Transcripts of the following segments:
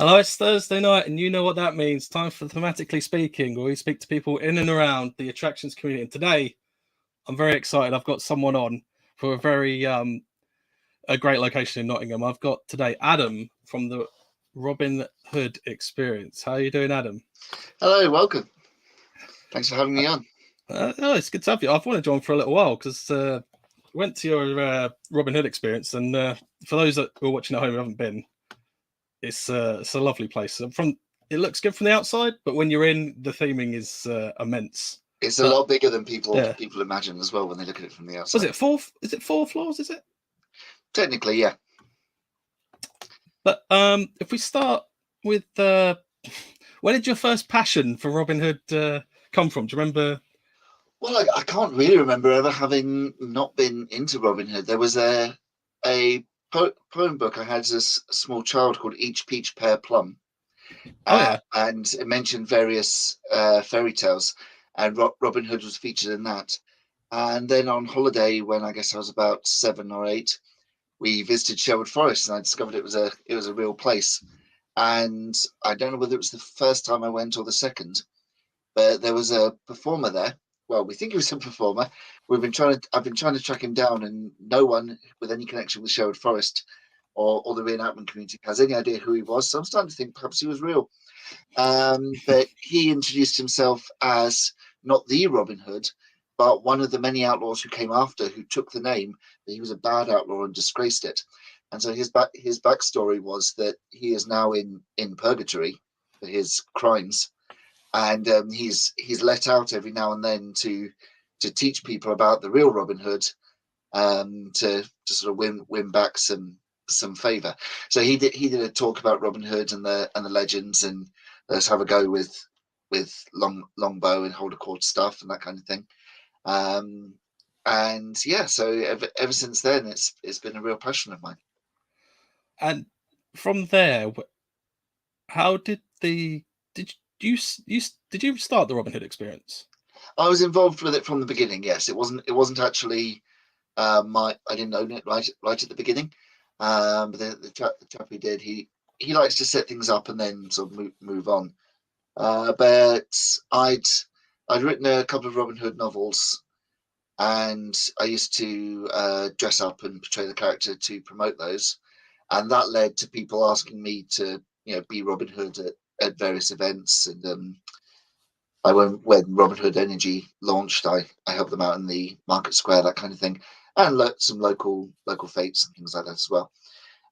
Hello, it's Thursday night, and you know what that means. Time for Thematically Speaking, where we speak to people in and around the attractions community. And today, I'm very excited. I've got someone on for a great location in Nottingham. I've got today Adam from the Robin Hood Experience. How are you doing, Adam? Hello, welcome. Thanks for having me on. It's good to have you. I've wanted you on for a little while because went to your Robin Hood Experience, and for those that are watching at home who haven't been, it's a lovely place. It looks good from the outside, but when you're in, the theming is immense. It's a lot bigger than people Yeah. imagine as well when they look at it from the outside. Was it four? Is it 4 floors? Is it? Technically, yeah. But if we start with where did your first passion for Robin Hood come from? Do you remember? Well, I can't really remember ever having not been into Robin Hood. There was a poem book I had as a small child called Each Peach Pear Plum. And it mentioned various fairy tales, and Robin Hood was featured in that. And then on holiday, when I guess I was about 7 or 8, we visited Sherwood Forest, and I discovered it was a real place. And I don't know whether it was the first time I went or the second, but there was a performer there. Well, we think he was a performer. I've been trying to track him down, and no one with any connection with Sherwood Forest or the reenactment community has any idea who he was. So I'm starting to think perhaps he was real. But he introduced himself as not the Robin Hood, but one of the many outlaws who came after, who took the name, that he was a bad outlaw and disgraced it. And so his backstory was that he is now in purgatory for his crimes, and he's let out every now and then to teach people about the real Robin Hood, to sort of win back some favor. So he did a talk about Robin Hood and the legends, and let's have a go with longbow and hold a court stuff and that kind of thing. And yeah, so ever since then, it's been a real passion of mine. And from there, how did you start the Robin Hood Experience? I was involved with it from the beginning. Yes, it wasn't actually I didn't own it right at the beginning. But the chap who did, he likes to set things up and then sort of move on. But I'd written a couple of Robin Hood novels, and I used to dress up and portray the character to promote those, and that led to people asking me to be Robin Hood at various events. And I went when Robin Hood Energy launched. I helped them out in the market square, that kind of thing, and some local fetes and things like that as well.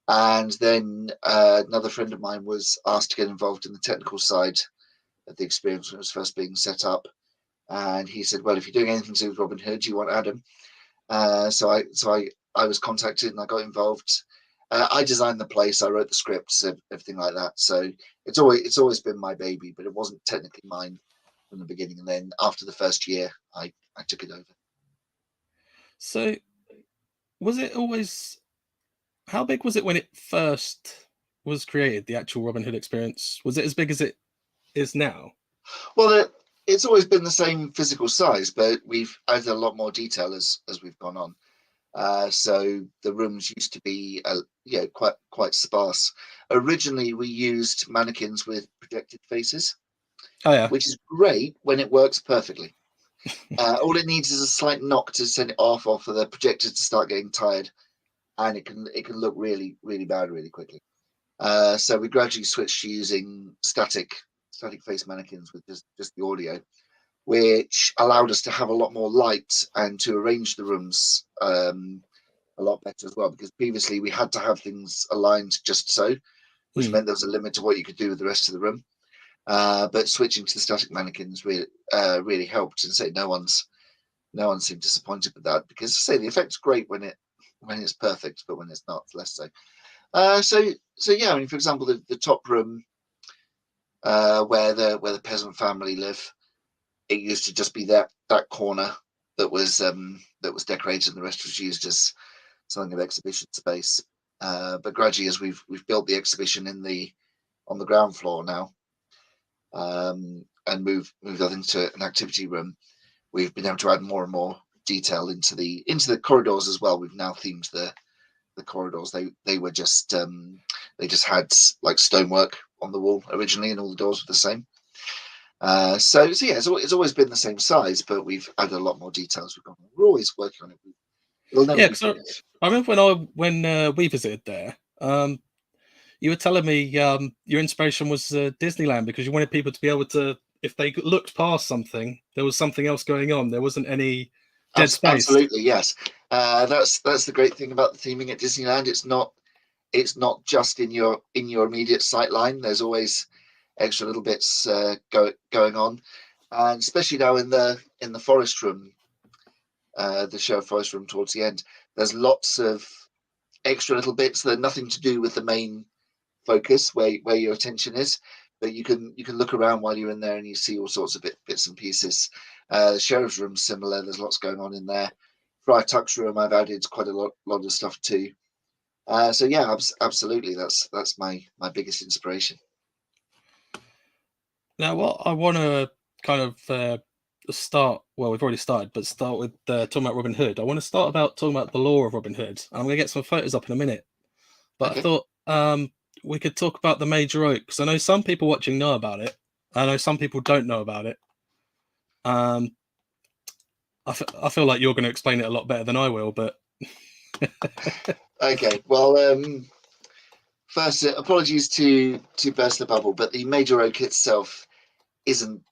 And then another friend of mine was asked to get involved in the technical side of the experience when it was first being set up. And he said, well, if you're doing anything to do with Robin Hood, do you want Adam? So I was contacted and I got involved. I designed the place, I wrote the scripts, everything like that. So it's always been my baby, but it wasn't technically mine from the beginning. And then after the first year, I took it over. So was it always, how big was it when it first was created, the actual Robin Hood Experience? Was it as big as it is now? Well, it's always been the same physical size, but we've added a lot more detail as we've gone on. So the rooms used to be quite sparse. Originally, we used mannequins with projected faces, which is great when it works perfectly. All it needs is a slight knock to send it off for the projector to start getting tired, and it can look really, really bad really quickly. So we gradually switched to using static face mannequins with just the audio, which allowed us to have a lot more light and to arrange the rooms a lot better as well, because previously we had to have things aligned just so, which meant there was a limit to what you could do with the rest of the room. But switching to the static mannequins really helped, and say no one seemed disappointed with that, because say the effect's great when it's perfect, but when it's not, less so. So yeah, I mean, for example, the top room where the peasant family live, it used to just be that corner that was decorated, and the rest was used as something of exhibition space. But gradually, as we've built the exhibition on the ground floor now, and moved that into an activity room, we've been able to add more and more detail into the corridors as well. We've now themed corridors. They were just they just had like stonework on the wall originally, and all the doors were the same. So yeah, it's always been the same size, but we've added a lot more details. We're always working on it. It'll never Yeah, be because finished. I remember when we visited there, you were telling me your inspiration was Disneyland because you wanted people to be able to, if they looked past something, there was something else going on. There wasn't any dead space. Absolutely, yes. That's the great thing about the theming at Disneyland. It's not just in your immediate sight line. There's always extra little bits going on, and especially now in the forest room, the show forest room towards the end. There's lots of extra little bits that are nothing to do with the main focus where your attention is, but you can look around while you're in there and you see all sorts of bits and pieces. The sheriff's room similar. There's lots going on in there. Friar Tuck's room, I've added quite a lot of stuff too. So yeah, absolutely, that's my biggest inspiration. Now, what I want to kind of start, well, we've already started, but start with talking about Robin Hood. I want to start about talking about the lore of Robin Hood. I'm going to get some photos up in a minute, but I Okay. thought we could talk about the Major Oak because I know some people watching know about it. I know some people don't know about it. I feel like you're going to explain it a lot better than I will, but Okay. Well, first, apologies to burst the bubble, but the Major Oak itself isn't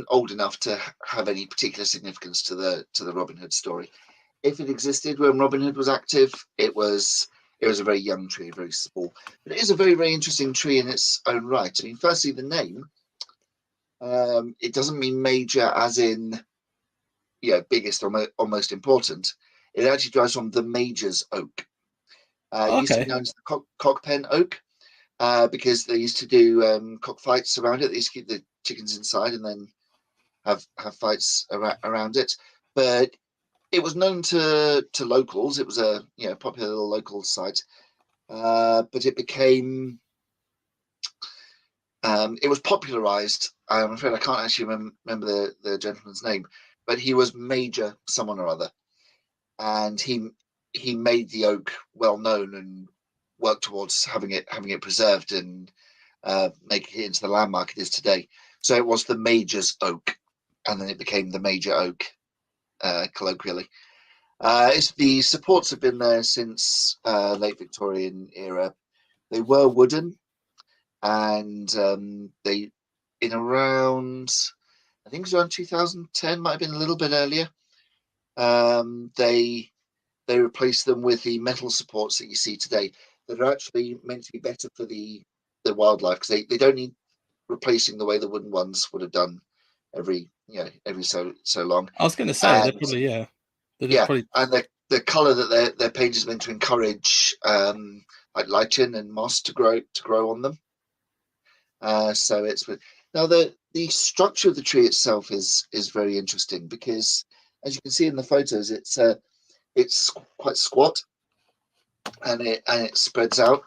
old enough to have any particular significance to the Robin Hood story. If it existed when Robin Hood was active, it was a very young tree, very small, but it is a very, very interesting tree in its own right. I mean, firstly, the name, it doesn't mean major as in biggest or most important. It actually derives from the Major's Oak. It used to be okay. known as the Cockpen Oak because they used to do cockfights around it. They used to keep the chickens inside and then have fights around it. But it was known to locals. It was a popular little local site, but it became it was popularized. I'm afraid I can't actually remember the gentleman's name, but he was Major someone or other, and he made the oak well known and worked towards having it preserved and making it into the landmark it is today. So it was the Major's Oak, and then it became the Major Oak colloquially. The supports have been there since late Victorian era. They were wooden, and they in around I think it was around 2010, might have been a little bit earlier. They replaced them with the metal supports that you see today that are actually meant to be better for the wildlife because they don't need replacing the way the wooden ones would have done every so long. I was going to say they're And probably they're yeah, probably and the color that they're painted is meant to encourage like lichen and moss to grow on them. So it's now the structure of the tree itself is very interesting because as you can see in the photos, it's quite squat and it spreads out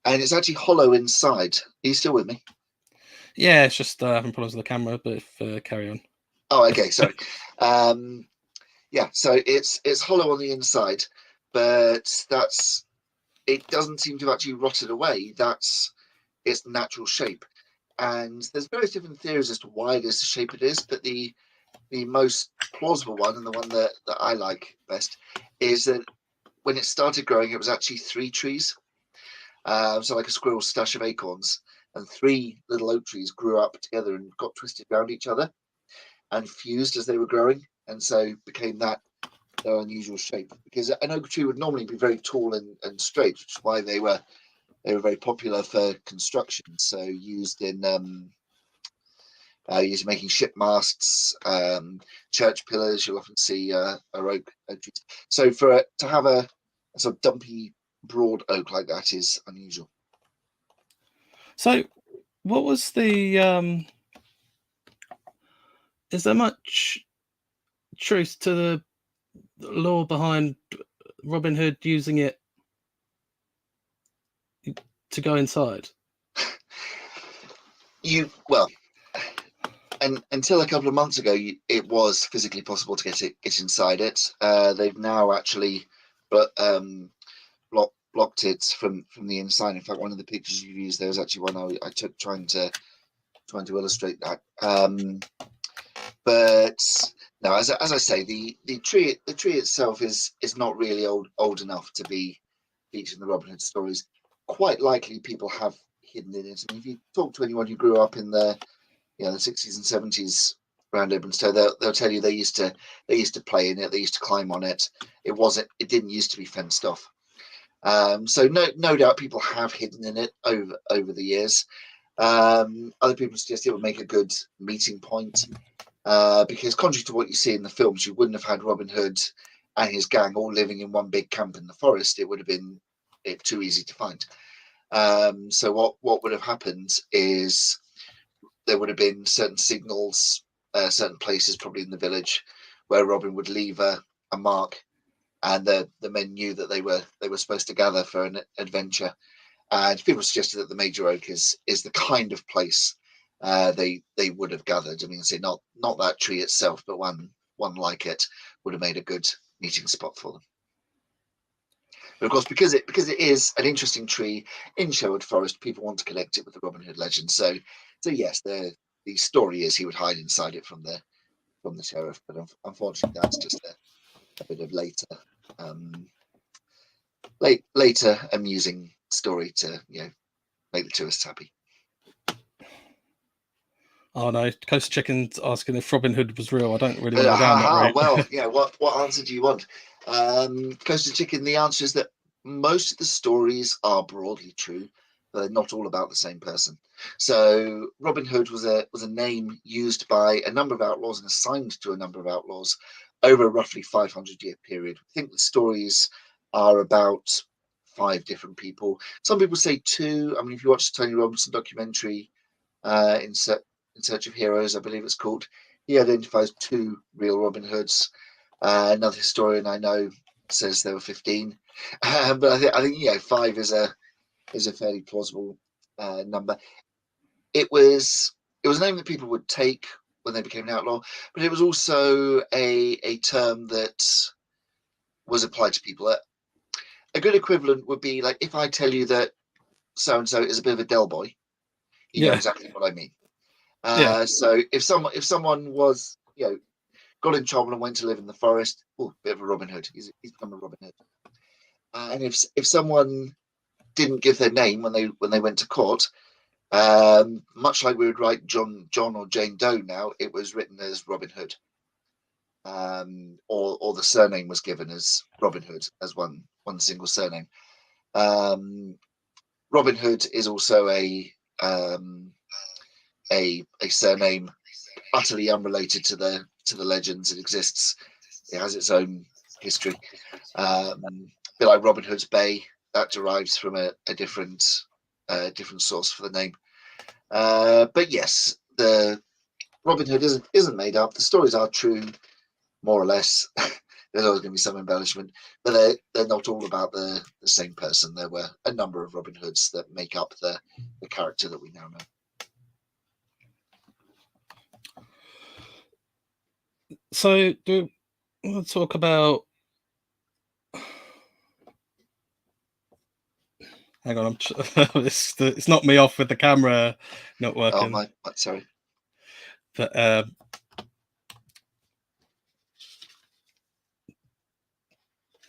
and it's actually hollow inside. Are you still with me? yeah. It's just having problems with the camera, but if carry on. Oh, okay, sorry. Yeah, so it's hollow on the inside, but it doesn't seem to have actually rotted away. That's its natural shape. And there's various different theories as to why it is the shape it is, but the most plausible one and the one that I like best is that when it started growing, it was actually three trees, so like a squirrel's stash of acorns, and three little oak trees grew up together and got twisted around each other and fused as they were growing, and so became their unusual shape. Because an oak tree would normally be very tall and straight, which is why they were very popular for construction. So used in making ship masts, church pillars. You'll often see oak trees. So to have a sort of dumpy, broad oak like that is unusual. So, what was the? Is there much truth to the lore behind Robin Hood using it to go inside? And until a couple of months ago, it was physically possible to get inside it. They've now actually blocked blocked it from the inside. In fact, one of the pictures you used there was actually one I took trying to illustrate that. But no, as I say, the tree itself is not really old enough to be featured in the Robin Hood stories. Quite likely, people have hidden in it. I mean, if you talk to anyone who grew up in the the 60s and 70s around Edmonton, they'll tell you they used to play in it, they used to climb on it. It didn't used to be fenced off. So no doubt people have hidden in it over the years. Other people suggest it would make a good meeting point, because contrary to what you see in the films, you wouldn't have had Robin Hood and his gang all living in one big camp in the forest. It would have been too easy to find. So what would have happened is there would have been certain signals, certain places, probably in the village, where Robin would leave a mark, and the men knew that they were supposed to gather for an adventure. And people suggested that the Major Oak is the kind of place they would have gathered. I mean, say not that tree itself, but one like it would have made a good meeting spot for them. But of course, because it is an interesting tree in Sherwood Forest, people want to connect it with the Robin Hood legend. So yes, the story is he would hide inside it from the sheriff. But unfortunately, that's just a bit of later amusing story to make the tourists happy. Oh no, Coast Chicken's asking if Robin Hood was real. I don't really want to go down that route. Well, what answer do you want? Coastal Chicken, the answer is that most of the stories are broadly true, but they're not all about the same person. So Robin Hood was a name used by a number of outlaws and assigned to a number of outlaws over a roughly 500-year period. I think the stories are about 5 different people. Some people say 2. I mean, if you watch the Tony Robinson documentary, in Search of Heroes, I believe it's called, he identifies 2 real Robin Hoods. Another historian I know says there were 15, but I think 5 is a fairly plausible number. It was a name that people would take when they became an outlaw, but it was also a term that was applied to people. A good equivalent would be like if I tell you that so and so is a bit of a Del Boy, you know exactly what I mean. So if someone was got in trouble and went to live in the forest, bit of a Robin Hood. He's become a Robin Hood. And if someone didn't give their name when they went to court, much like we would write John or Jane Doe now, it was written as Robin Hood, or the surname was given as Robin Hood as one single surname. Robin Hood is also a surname utterly unrelated to the legends. It exists. It has its own history. A bit like Robin Hood's Bay, that derives from a different source for the name. But yes, the Robin Hood isn't made up. The stories are true, more or less. There's always going to be some embellishment, but they're not all about the same person. There were a number of Robin Hoods that make up the character that we now know. So, do we want to talk about? Hang on, it's knocked me off with the camera not working. Oh, sorry. But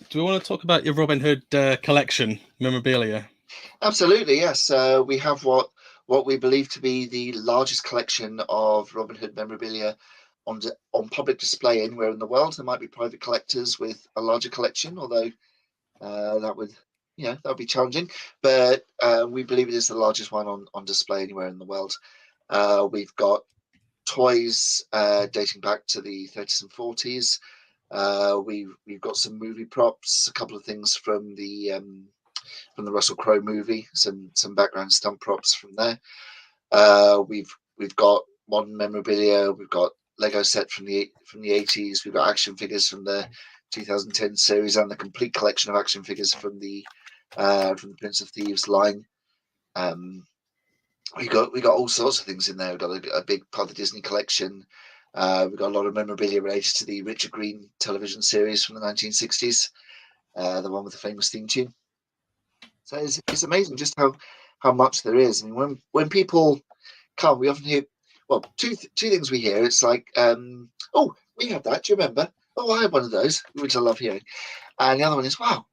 do we want to talk about your Robin Hood collection memorabilia? Absolutely, yes. We have what we believe to be the largest collection of Robin Hood memorabilia on public display anywhere in the world. There might be private collectors with a larger collection, although that would be challenging. But we believe it is the largest one on display anywhere in the world. We've got toys dating back to the 30s and 40s. We've got some movie props, a couple of things from the Russell Crowe movie, some background stunt props from there. We've got modern memorabilia. We've got Lego set from the 80s. We've got action figures from the 2010 series and the complete collection of action figures from the Prince of Thieves line. We got all sorts of things in there. We've got a big part of the Disney collection. We've got a lot of memorabilia related to the Richard Green television series from the 1960s, the one with the famous theme tune. So it's amazing just how much there is. And when people come, we often hear, well, two things we hear. It's like, oh, we had that. Do you remember? Oh, I had one of those, which I love hearing. And the other one is, wow,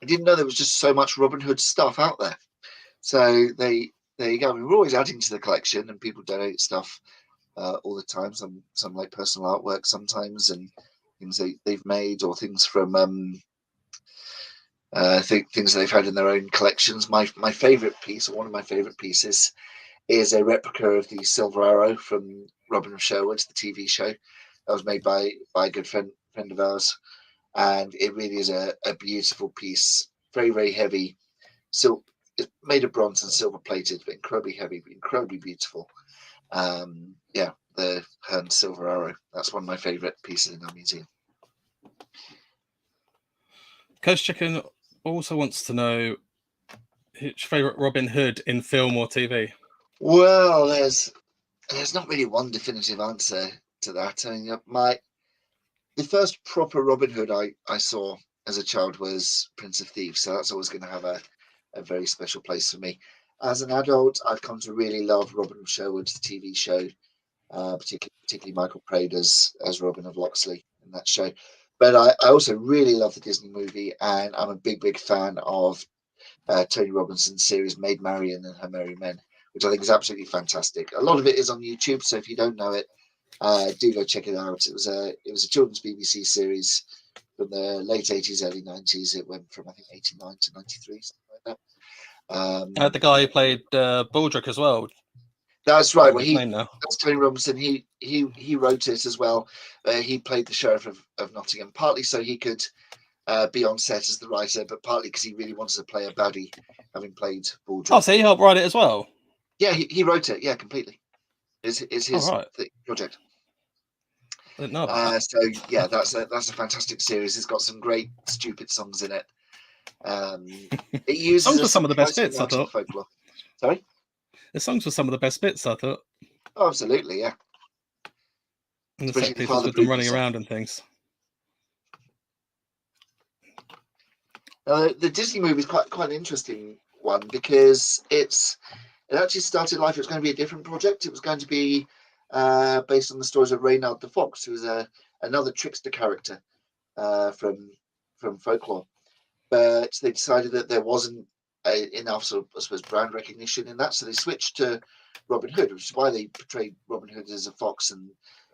I didn't know there was just so much Robin Hood stuff out there. So there you go. I mean, we're always adding to the collection, and people donate stuff all the time. Some like personal artwork sometimes, and things they've made, or things from things they've had in their own collections. My favourite piece, or one of my favourite pieces, is a replica of the Silver Arrow from Robin of Sherwood, the TV show. That was made by a good friend of ours, and it really is a beautiful piece. Very, very heavy. So it's made of bronze and silver plated, but incredibly heavy, but incredibly beautiful. Yeah, the Herne Silver Arrow. That's one of my favourite pieces in our museum. Coach Chicken also wants to know his favourite Robin Hood in film or TV. Well, there's not really one definitive answer to that. I mean, the first proper Robin Hood I saw as a child was Prince of Thieves, so that's always going to have a very special place for me. As an adult, I've come to really love Robin of Sherwood, the TV show, particularly Michael Praed as Robin of Locksley in that show. But I also really love the Disney movie, and I'm a big fan of Tony Robinson's series Maid Marian and Her Merry Men, which I think is absolutely fantastic. A lot of it is on YouTube, so if you don't know it, do go check it out. It was a children's BBC series from the late 80s, early 90s. It went from I think 89 to 93, something like that. The guy who played Baldric as well. That's right. Well, that's Tony Robinson. He wrote it as well. He played the sheriff of Nottingham, partly so he could be on set as the writer, but partly because he really wanted to play a baddie, having played Baldric. Oh, so he helped write it as well? Yeah, he wrote it. Yeah, completely. It's his project. I didn't know about that. So yeah, that's a fantastic series. It's got some great stupid songs in it. It uses songs were some of the best bits, I thought. Folklore. Sorry? The songs were some of the best bits, I thought. Oh, absolutely, yeah. And the set pieces with them running around and things. The Disney movie is quite an interesting one because it actually started life. It was going to be a different project. It was going to be based on the stories of Reynard the Fox, who was another trickster character from folklore. But they decided that there wasn't enough sort of, I suppose, brand recognition in that, so they switched to Robin Hood, which is why they portrayed Robin Hood as a fox and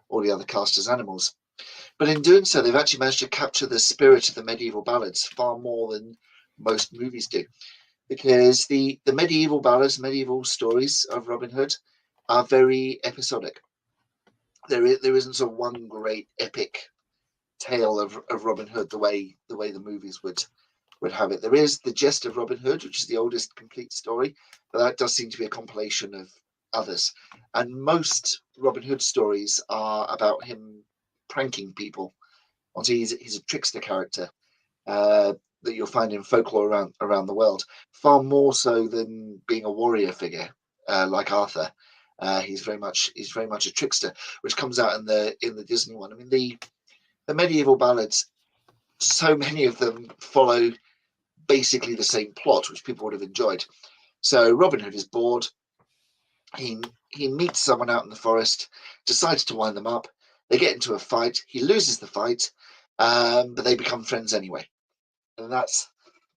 all the other cast as animals. But in doing so, they've actually managed to capture the spirit of the medieval ballads far more than most movies do, because the medieval ballads, medieval stories of Robin Hood are very episodic. There isn't sort of one great epic tale of Robin Hood the way the movies would have it. There is the Jest of Robin Hood, which is the oldest complete story, but that does seem to be a compilation of others. And most Robin Hood stories are about him pranking people. He's a trickster character that you'll find in folklore around the world, far more so than being a warrior figure like Arthur. He's very much a trickster, which comes out in the Disney one. I mean, the medieval ballads, so many of them follow basically the same plot, which people would have enjoyed. So Robin Hood is bored. He meets someone out in the forest, decides to wind them up. They get into a fight. He loses the fight, but they become friends anyway. And that's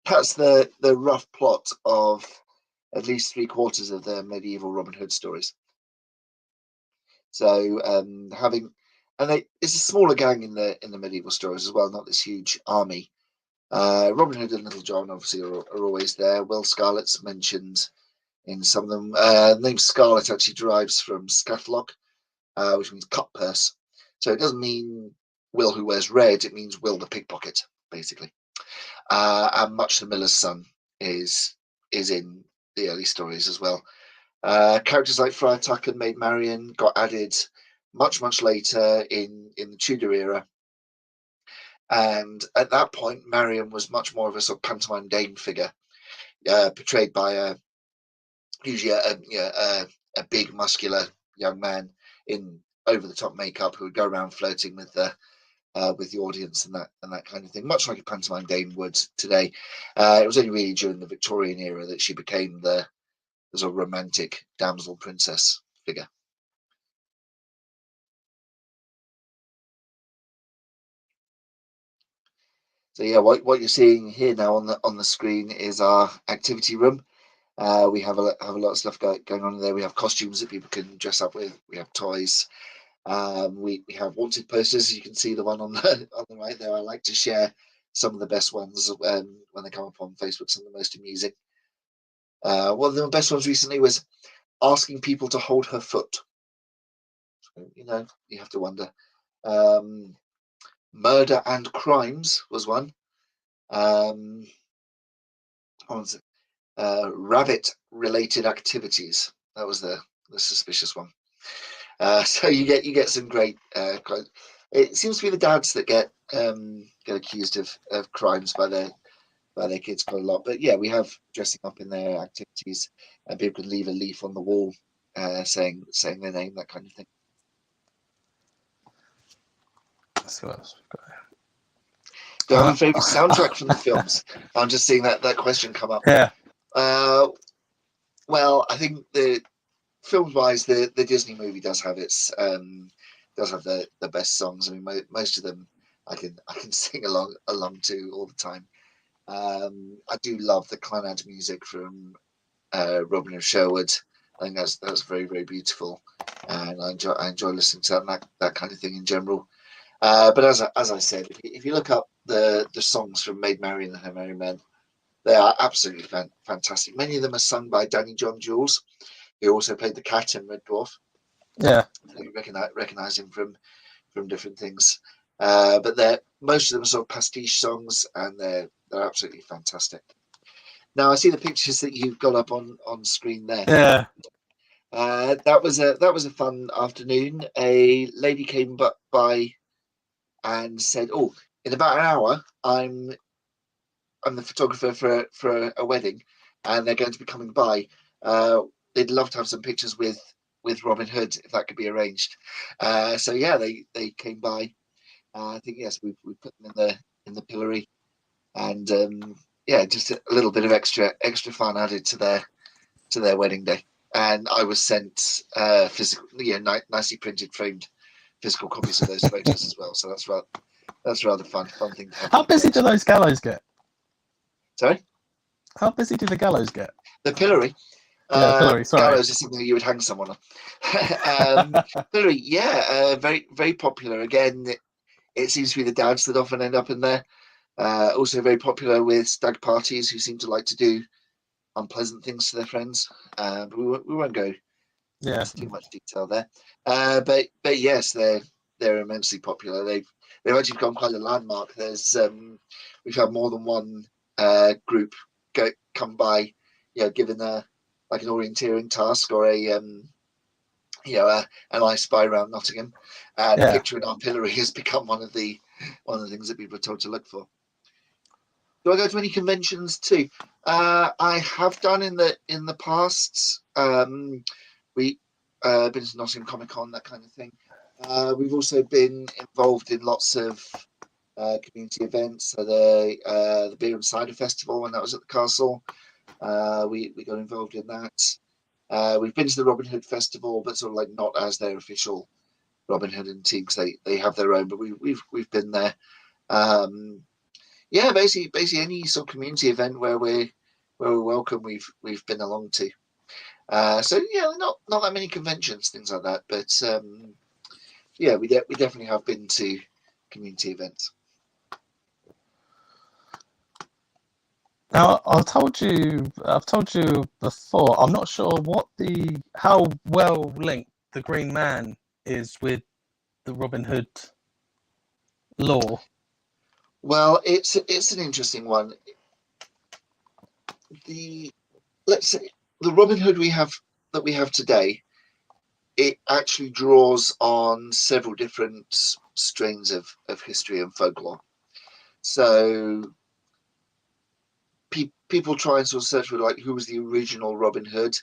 the rough plot of at least 3/4 of the medieval Robin Hood stories. So it's a smaller gang in the medieval stories as well, not this huge army. Robin Hood and Little John obviously are always there. Will Scarlet's mentioned in some of them. The name Scarlet actually derives from Scatlock, which means cut purse. So it doesn't mean Will who wears red, it means Will the pickpocket, basically. And Much the Miller's Son is in the early stories as well. Characters like Friar Tuck and Maid Marian got added much later in the Tudor era. And at that point, Marian was much more of a sort of pantomime dame figure, portrayed by usually a big, muscular young man in over-the-top makeup who would go around flirting with the with the audience and that kind of thing, much like a pantomime dame would today. It was only really during the Victorian era that she became the sort of romantic damsel princess figure. So yeah, what you're seeing here now on the screen is our activity room. We have a lot of stuff going on in there. We have costumes that people can dress up with. We have toys. We have wanted posters. You can see the one on the right there. I like to share some of the best ones when they come up on Facebook. Some of the most amusing. One of the best ones recently was asking people to hold her foot. So, you have to wonder. Murder and crimes was one. Rabbit-related activities. That was the suspicious one. So you get some great. It seems to be the dads that get accused of crimes by their kids quite a lot. But yeah, we have dressing up in their activities, and people can leave a leaf on the wall saying their name, that kind of thing. Let's see what else we've got here. Do I have a favourite soundtrack from the films? I'm just seeing that question come up. Yeah. Well, I think the films-wise, the Disney movie does have the best songs. I mean, most of them I can sing along to all the time. I do love the Clannad music from Robin of Sherwood. I think that's very, very beautiful, and I enjoy listening to that kind of thing in general. But as I said, if you look up the songs from Maid Marian and Her Merry Men, they are absolutely fantastic. Many of them are sung by Danny John Jules, who also played the cat in Red Dwarf. Yeah, so you recognize him from different things. But most of them are sort of pastiche songs, and they're absolutely fantastic. Now I see the pictures that you've got up on screen there. Yeah. That was a fun afternoon. A lady came by and said, "Oh, in about an hour, I'm the photographer for a wedding, and they're going to be coming by. They'd love to have some pictures with Robin Hood if that could be arranged." So yeah, they came by. I think yes, we put them in the pillory, and yeah, just a little bit of extra fun added to their wedding day. And I was sent physical, nicely printed, framed physical copies of those photos as well. So that's rather fun thing to have. How busy do those gallows get? Sorry? How busy do the gallows get? The pillory. Yeah, pillory. Sorry. Gallows is something that you would hang someone on. Pillory, yeah, very, very popular. Again, it seems to be the dads that often end up in there. Also very popular with stag parties who seem to like to do unpleasant things to their friends. But we won't go into too much detail there. But yes, they're immensely popular. They've actually become quite a landmark. We've had more than one group come by, given like an orienteering task or an I spy around Nottingham, and a picture in our pillory has become one of the things that people are told to look for. Do I go to any conventions too? I have done in the past. We been to Nottingham Comic Con, that kind of thing. We've also been involved in lots of community events. So the Beer and Cider Festival, when that was at the castle, we got involved in that. We've been to the Robin Hood Festival, but sort of like not as their official Robin Hood and team, because they have their own. But we've been there. Yeah, basically any sort of community event where we're welcome, we've been along to. So yeah, not that many conventions, things like that. But yeah, we definitely have been to community events. Now, I've told you before. I'm not sure how well linked the Green Man is with the Robin Hood lore. Well, it's an interesting one. Let's say the Robin Hood we have today, it actually draws on several different strains of history and folklore. So people try and sort of search for like who was the original Robin Hood.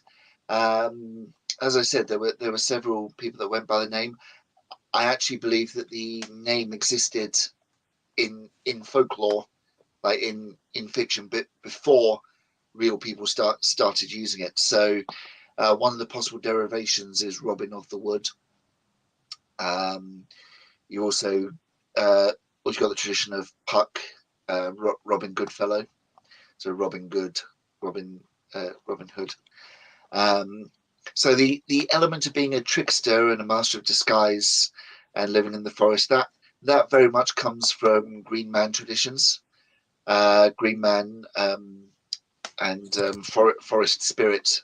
As I said, there were several people that went by the name. actually believe that the name existed in folklore, like in fiction, but before real people started using it. So one of the possible derivations is Robin of the Wood. You also you've got the tradition of Puck, Robin Goodfellow, so Robin Good, Robin Hood. So the element of being a trickster and a master of disguise and living in the forest, that very much comes from Green Man traditions, Green Man and forest spirit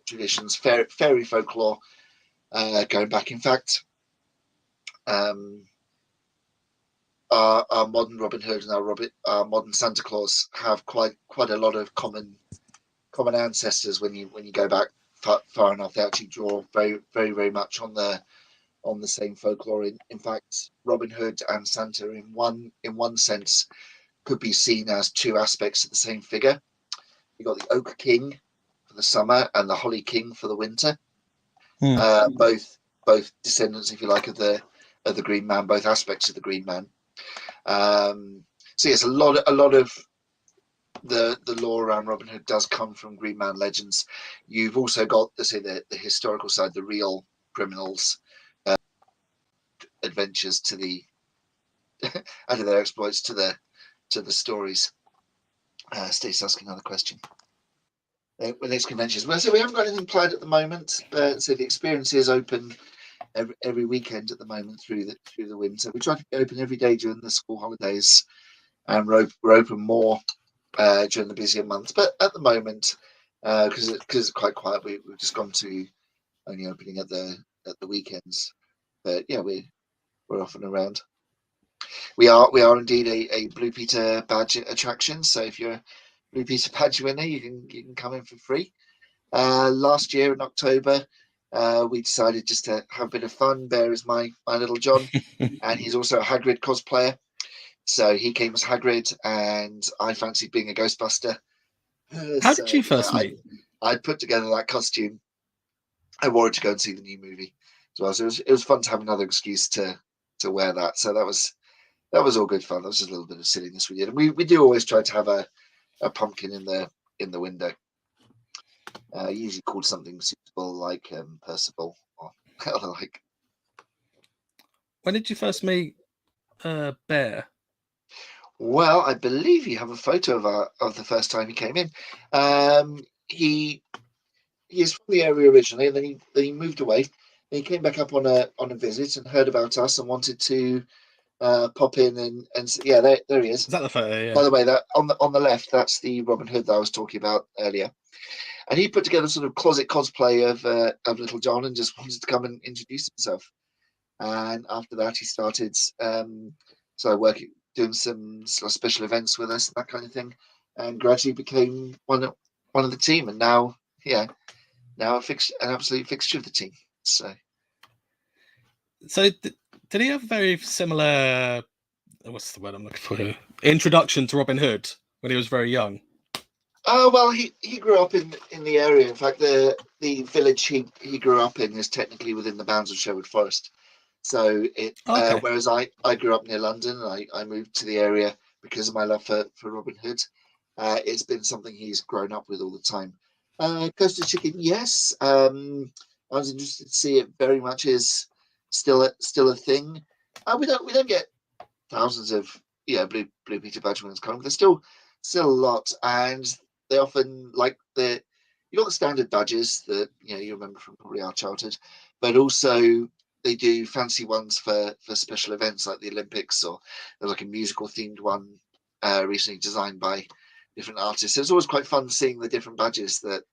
traditions, fairy folklore going back. In fact, our modern Robin Hood and our modern Santa Claus have quite a lot of common ancestors when you go back far enough. They actually draw very much on the same folklore. In fact, Robin Hood and Santa, in one sense, could be seen as two aspects of the same figure. You got the Oak King for the summer and the Holly King for the winter. Both descendants, if you like, of the Green Man, both aspects of the Green Man. So yes, a lot of the lore around Robin Hood does come from Green Man legends. You've also got the historical side, the real criminals' adventures to the out of their exploits to the stories. Stacy's asking another question. When next conventions? Well, so we haven't got anything planned at the moment. So the experience is open every weekend at the moment through the winter. We try to be open every day during the school holidays, and we're open more during the busier months. But at the moment, because it's quite quiet, we've just gone to only opening at the weekends. But yeah, we're off and around. We are indeed a Blue Peter badge attraction. So if you're a Blue Peter badge winner, you can come in for free. Last year in October, we decided just to have a bit of fun. Bear is my little John, and he's also a Hagrid cosplayer. So he came as Hagrid, and I fancied being a Ghostbuster. How did you first meet? I put together that costume. I wore it to go and see the new movie as well. So it was fun to have another excuse to wear that. So that was all good fun. That was just a little bit of silliness we did. And we do always try to have a pumpkin in the window. Usually called something suitable like Percival or like. When did you first meet Bear? Well, I believe you have a photo of the first time he came in. He is from the area originally, and then he moved away. And he came back up on a visit and heard about us and wanted to pop in and yeah, there he is. Is that the photo? Yeah. By the way, that on the left, that's the Robin Hood that I was talking about earlier. And he put together sort of closet cosplay of Little John and just wanted to come and introduce himself. And after that, he started doing some sort of special events with us and that kind of thing, and gradually became one of the team. And now an absolute fixture of the team. So did he have a very similar? What's the word I'm looking for here? Introduction to Robin Hood when he was very young. Oh well, he grew up in the area. In fact, the village he grew up in is technically within the bounds of Sherwood Forest. So whereas I grew up near London, and I moved to the area because of my love for Robin Hood. It's been something he's grown up with all the time. Coastal Chicken, yes. I was interested to see it. Very much is still a thing. We don't get thousands of Blue Peter badge winners coming. There's still a lot, and they often you got the standard badges that you remember from probably our childhood, but also they do fancy ones for special events like the Olympics, or there's like a musical themed one recently designed by different artists. So it's always quite fun seeing the different badges that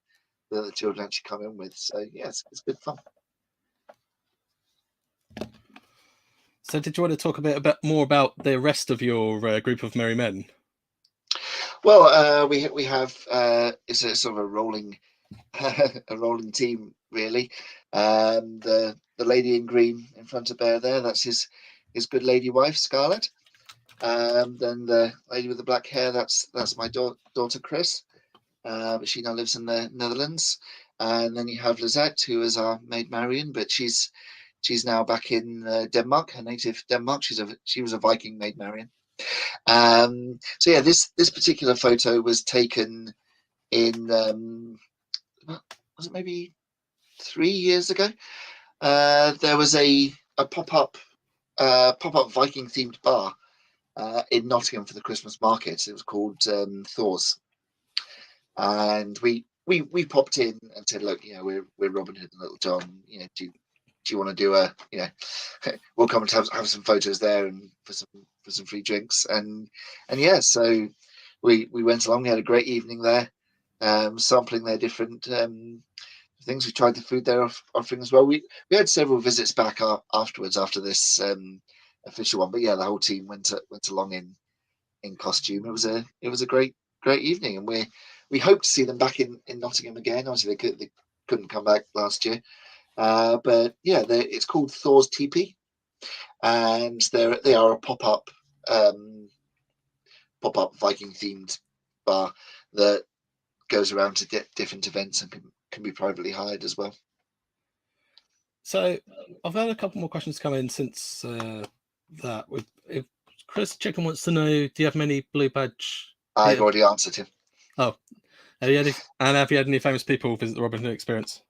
the children actually come in with. So yeah, it's good fun. So did you want to talk a bit more about the rest of your group of merry men? Well, we have it's a sort of a rolling team really. The lady in green in front of Bear there, that's his good lady wife Scarlett. Then the lady with the black hair, that's my daughter Chris, but she now lives in the Netherlands. And then you have Lizette, who is our maid Marion, but she's She's now back in Denmark, her native Denmark. She was a Viking Maid Marian. So yeah, this particular photo was taken in was it maybe 3 years ago? There was a pop-up Viking themed bar in Nottingham for the Christmas market. It was called Thor's, and we popped in and said, look, we're Robin Hood and Little John. Do you want to do we'll come and have some photos there and for some free drinks, and yeah, so we went along. We had a great evening there, sampling their different things. We tried the food they're offering as well. We had several visits back afterwards after this official one, but yeah, the whole team went along in costume. It was a great evening, and we hope to see them back in Nottingham again. Obviously, they couldn't come back last year, but yeah, it's called Thor's TP, and they are a pop-up Viking themed bar that goes around to different events and can be privately hired as well. So I've had a couple more questions come in since that. If Chris Chicken wants to know, do you have many blue badge? I've already answered him. Oh, have you had any famous people visit the Robin Hood experience?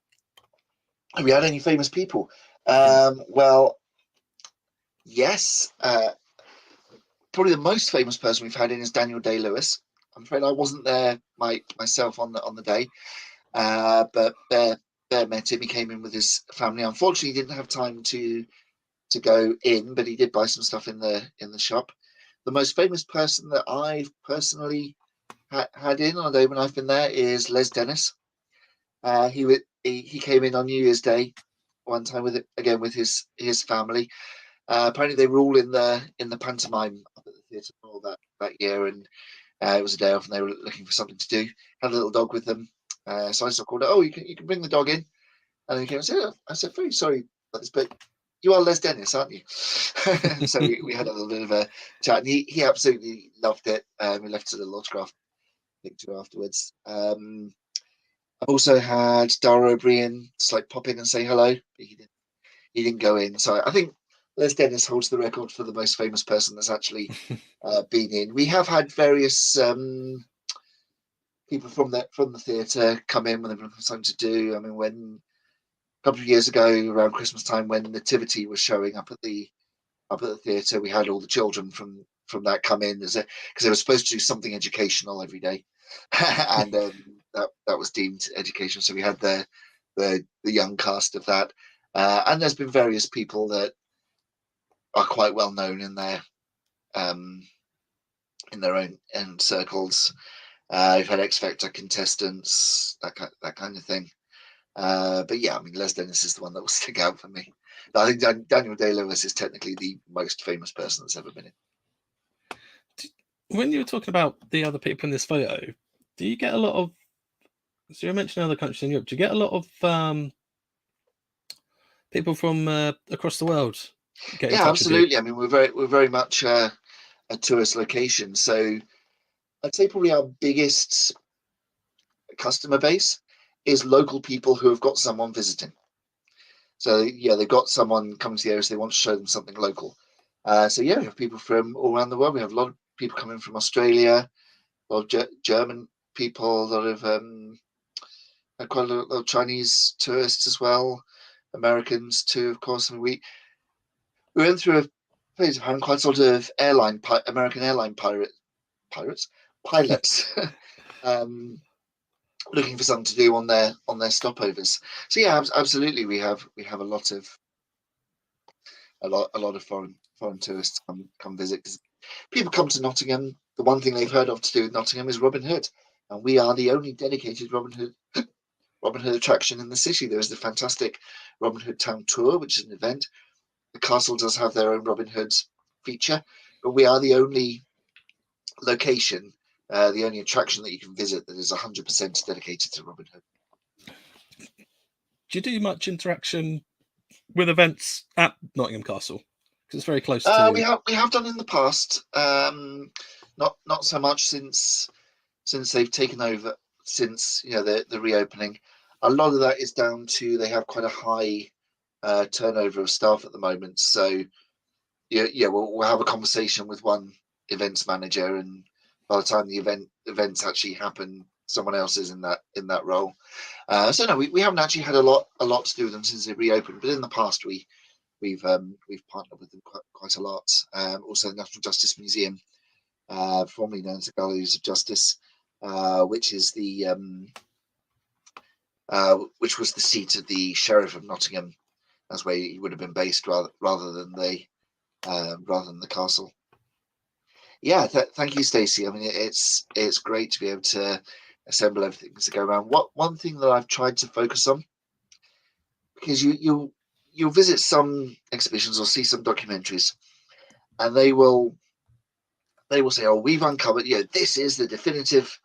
Have we had any famous people? Well, yes. Probably the most famous person we've had in is Daniel Day-Lewis. I'm afraid I wasn't there myself on the day, but Bear met him. He came in with his family. Unfortunately, he didn't have time to go in, but he did buy some stuff in the shop. The most famous person that I've personally had in on a day when I've been there is Les Dennis. He came in on New Year's Day one time with his family. Apparently, they were all in the pantomime up at the theatre all that year, and it was a day off, and they were looking for something to do. Had a little dog with them, so I sort of called it. Oh, you can bring the dog in, and he came and said, I said, very sorry about this, but you are Les Dennis, aren't you? So we had a little bit of a chat, and he absolutely loved it. We left a little autograph picture afterwards. I've also had Dara O'Brien just like pop in and say hello, but he didn't go in. So I think Les Dennis holds the record for the most famous person that's actually been in. We have had various people from the theatre come in when they've been something to do. I mean, when a couple of years ago around Christmas time, when Nativity was showing up at the theatre, we had all the children from that come in because they were supposed to do something educational every day, and that was deemed educational. So we had the young cast of that, and there's been various people that are quite well known in their own circles. We've had X Factor contestants, that kind of thing. But yeah, I mean, Les Dennis is the one that will stick out for me. I think Daniel Day-Lewis is technically the most famous person that's ever been in. When you were talking about the other people in this photo, do you get a lot of? So you mentioned other countries in Europe. Do you get a lot of people from across the world? Yeah, absolutely. I mean, we're very much a tourist location, so I'd say probably our biggest customer base is local people who have got someone visiting. So yeah, they've got someone coming to the area, so they want to show them something local. So yeah, we have people from all around the world. We have a lot of people coming from Australia, a lot of German people, a lot of quite a lot of Chinese tourists as well, Americans too, of course. And we went through a phase of having quite a lot of American airline pilots looking for something to do on their stopovers. So yeah, absolutely, we have a lot of foreign tourists come visit. People come to Nottingham. The one thing they've heard of to do with Nottingham is Robin Hood, and we are the only dedicated Robin Hood attraction in the city. There is the fantastic Robin Hood Town Tour, which is an event. The castle does have their own Robin Hood feature, but we are the only location, the only attraction that you can visit that is 100% dedicated to Robin Hood. Do you do much interaction with events at Nottingham Castle? Because it's very close to. We have done in the past. Not so much since they've taken over. Since the reopening, a lot of that is down to they have quite a high turnover of staff at the moment. So yeah, we'll have a conversation with one events manager, and by the time the events actually happen, someone else is in that role. So no, we haven't actually had a lot to do with them since they reopened, but in the past we've partnered with them quite a lot. Also, the National Justice Museum, formerly known as the Galleries of Justice, which is which was the seat of the Sheriff of Nottingham. That's where he would have been based rather than the castle. Yeah, thank you, Stacey. I mean, it's great to be able to assemble everything to go around. One thing that I've tried to focus on, because you'll visit some exhibitions or see some documentaries, and they will say, "Oh, we've uncovered, this is the definitive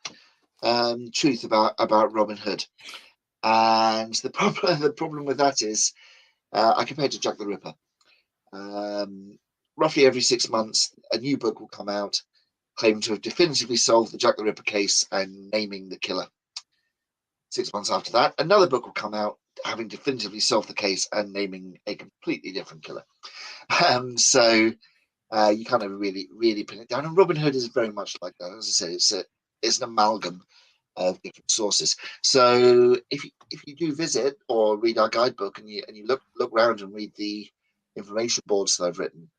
truth about Robin Hood." And the problem with that is, I compare it to Jack the Ripper. Roughly every 6 months, a new book will come out claiming to have definitively solved the Jack the Ripper case and naming the killer. 6 months after that, another book will come out having definitively solved the case and naming a completely different killer. So you kind of really pin it down. And Robin Hood is very much like that. As I say, it's an amalgam of different sources. So if you do visit or read our guidebook and you look around and read the information boards that I've written,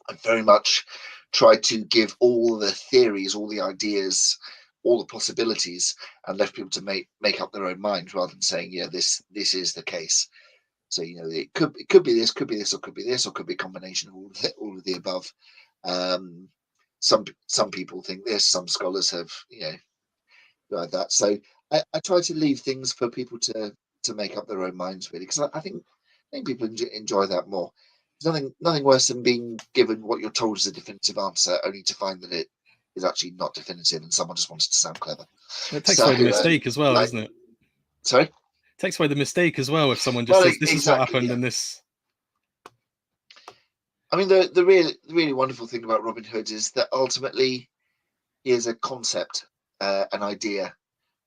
I very much tried to give all the theories, all the ideas, all the possibilities, and left people to make up their own mind rather than saying, yeah, this is the case. So it could be this, or could be this, or could be a combination of all of the above. Some people think this, some scholars have like that. So I try to leave things for people to make up their own minds, really, because I think people enjoy that more. There's nothing worse than being given what you're told is a definitive answer, only to find that it is actually not definitive, and someone just wants to sound clever. It takes away the mystique as well, doesn't it? Sorry? It takes away the mystique as well if someone just says, this is what happened, and this... I mean, the really wonderful thing about Robin Hood is that ultimately he is a concept, an idea,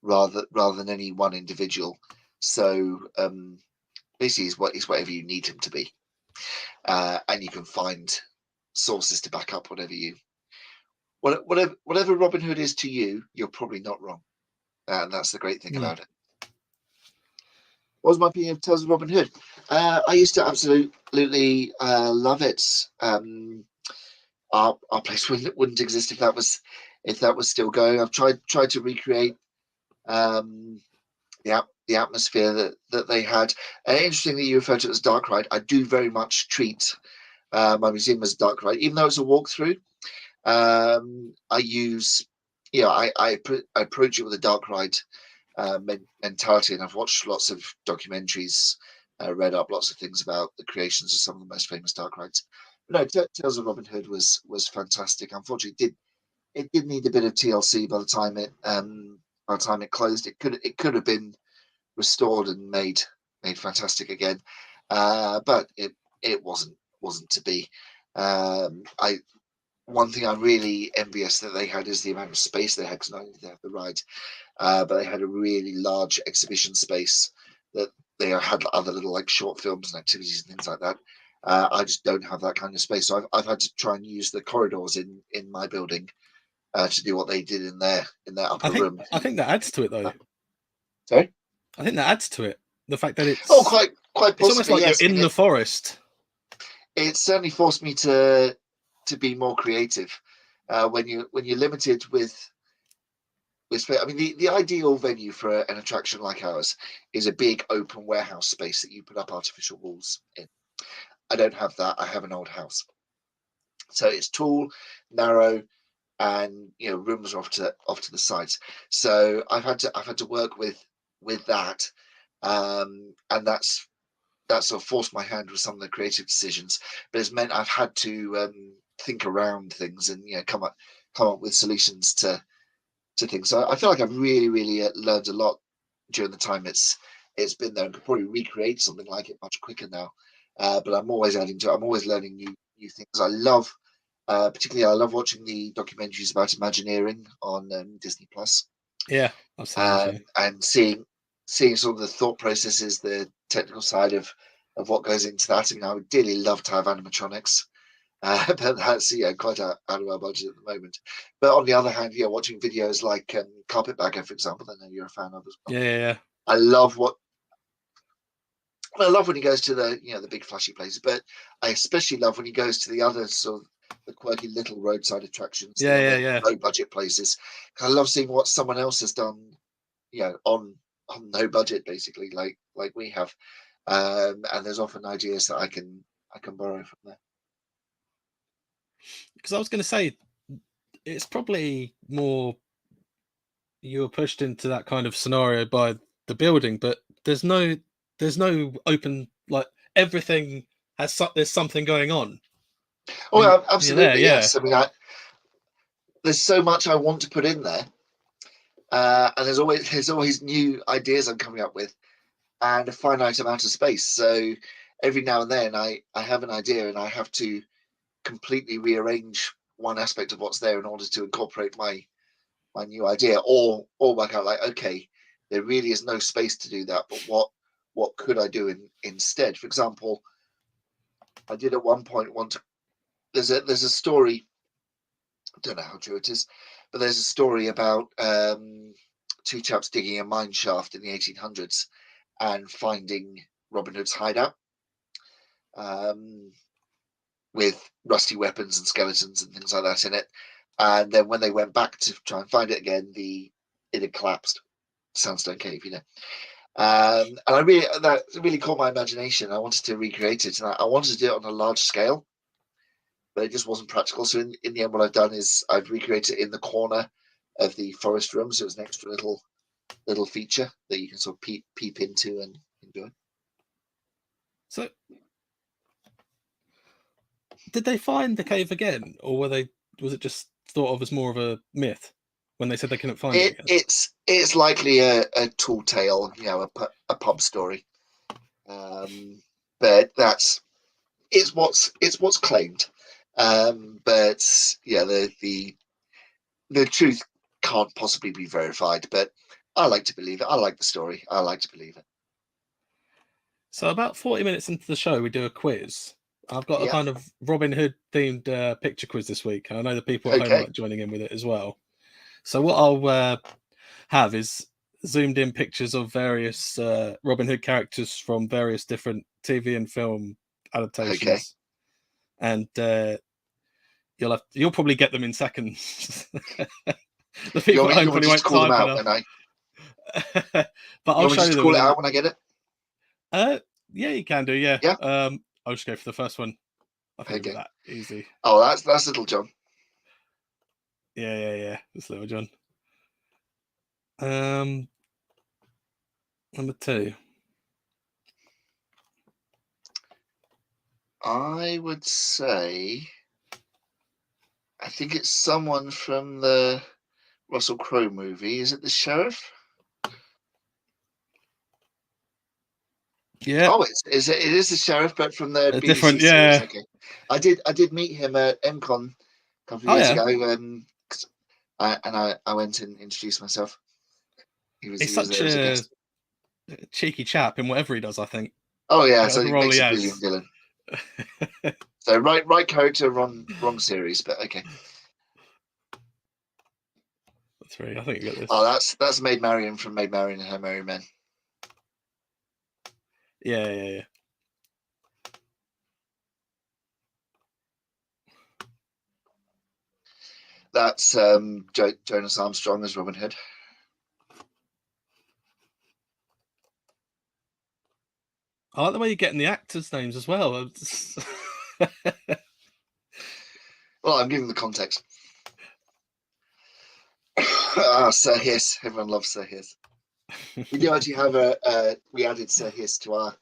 rather than any one individual. So basically, he's whatever you need him to be, and you can find sources to back up whatever Robin Hood is to you. You're probably not wrong, and that's the great thing about it. What was my opinion of Tales of Robin Hood? I used to absolutely love it. Our place wouldn't exist if that was still going. I've tried to recreate the atmosphere that they had. Interesting that you refer to it as dark ride. I do very much treat my museum as a dark ride, even though it's a walkthrough. I use, I approach it with a dark ride mentality, and I've watched lots of documentaries, read up lots of things about the creations of some of the most famous dark rides. But no, Tales of Robin Hood was fantastic. Unfortunately, it did need a bit of TLC by the time it closed. It could have been restored and made fantastic again, but it wasn't to be. One thing I'm really envious that they had is the amount of space they had, because not only did they have the ride, but they had a really large exhibition space that they had other little like short films and activities and things like that. I just don't have that kind of space, so I've had to try and use the corridors in my building to do what they did in their upper room. I think that adds to it, though. Sorry? I think that adds to it. The fact that it's quite possibly. It's almost like you're in the forest. It certainly forced me to be more creative. When you're limited with space. I mean, the ideal venue for an attraction like ours is a big open warehouse space that you put up artificial walls in. I don't have that. I have an old house, so it's tall, narrow, and rooms are off to the sides. So I've had to work with that, and that's sort of forced my hand with some of the creative decisions. But it's meant I've had to think around things and come up with solutions to things. So I feel like I've really learned a lot during the time it's been there, and could probably recreate something like it much quicker now. But I'm always adding to it. I'm always learning new things. I love. Particularly, I love watching the documentaries about Imagineering on Disney Plus. Yeah, and seeing sort of the thought processes, the technical side of of what goes into that. I mean, I would dearly love to have animatronics, but that's quite out of our budget at the moment. But on the other hand, watching videos like Carpetbagger, for example, I know you're a fan of as well. Yeah. I love when he goes to the big flashy places, but I especially love when he goes to the other sort of the quirky little roadside attractions, the other low budget places. I love seeing what someone else has done, on no budget, basically, like we have. And there's often ideas that I can borrow from there. Because I was going to say, it's probably more you were pushed into that kind of scenario by the building, but there's no open, like, everything there's something going on. Oh, yeah, absolutely, yes. I mean, there's so much I want to put in there, and there's always new ideas I'm coming up with, and a finite amount of space. So every now and then I have an idea, and I have to completely rearrange one aspect of what's there in order to incorporate my new idea, or work out, like, okay, there really is no space to do that, but what could I do instead? For example, I did at one point want to. There's a story. I don't know how true it is, but there's a story about two chaps digging a mine shaft in the 1800s and finding Robin Hood's hideout, with rusty weapons and skeletons and things like that in it. And then when they went back to try and find it again, it had collapsed. Sandstone cave, and that really caught my imagination. I wanted to recreate it, and I wanted to do it on a large scale, but it just wasn't practical. So in the end, what I've done is I've recreated it in the corner of the forest room, so it's an extra little feature that you can sort of peep into and enjoy. So, did they find the cave again, or was it just thought of as more of a myth when they said they couldn't find it again? It's likely a tall tale, a pub story, but it's what's claimed. But yeah, the truth can't possibly be verified. But I like to believe it. I like the story. I like to believe it. So about 40 minutes into the show, we do a quiz. I've got a kind of Robin Hood themed picture quiz this week. I know the people at home like joining in with it as well. So what I'll have is zoomed in pictures of various Robin Hood characters from various different TV and film adaptations. And you'll probably get them in seconds. The people at home probably won't call them out enough. when But I'll show you them. Call it out when I get it. Yeah, you can do. Yeah. Yeah. I'll just go for the first one. I think it'll be that easy. Oh, that's Little John. Yeah. That's Little John. Number 2. I would say, I think it's someone from the Russell Crowe movie. Is it the sheriff? Yeah. Oh, it is the sheriff, but from the BBC different, series. Okay. I did meet him at MCon a couple of years ago, and I went and introduced myself. He's such a cheeky chap in whatever he does, I think. Oh yeah, so he makes a brilliant villain. So right character, wrong series, but okay. That's right. I think you got this. Oh, that's Maid Marian from Maid Marian and Her Merry Men. Yeah. That's Jonas Armstrong as Robin Hood. I like the way you're getting the actors' names as well. Well, I'm giving the context. Sir Hiss. Everyone loves Sir Hiss. We do actually have we added Sir Hiss to our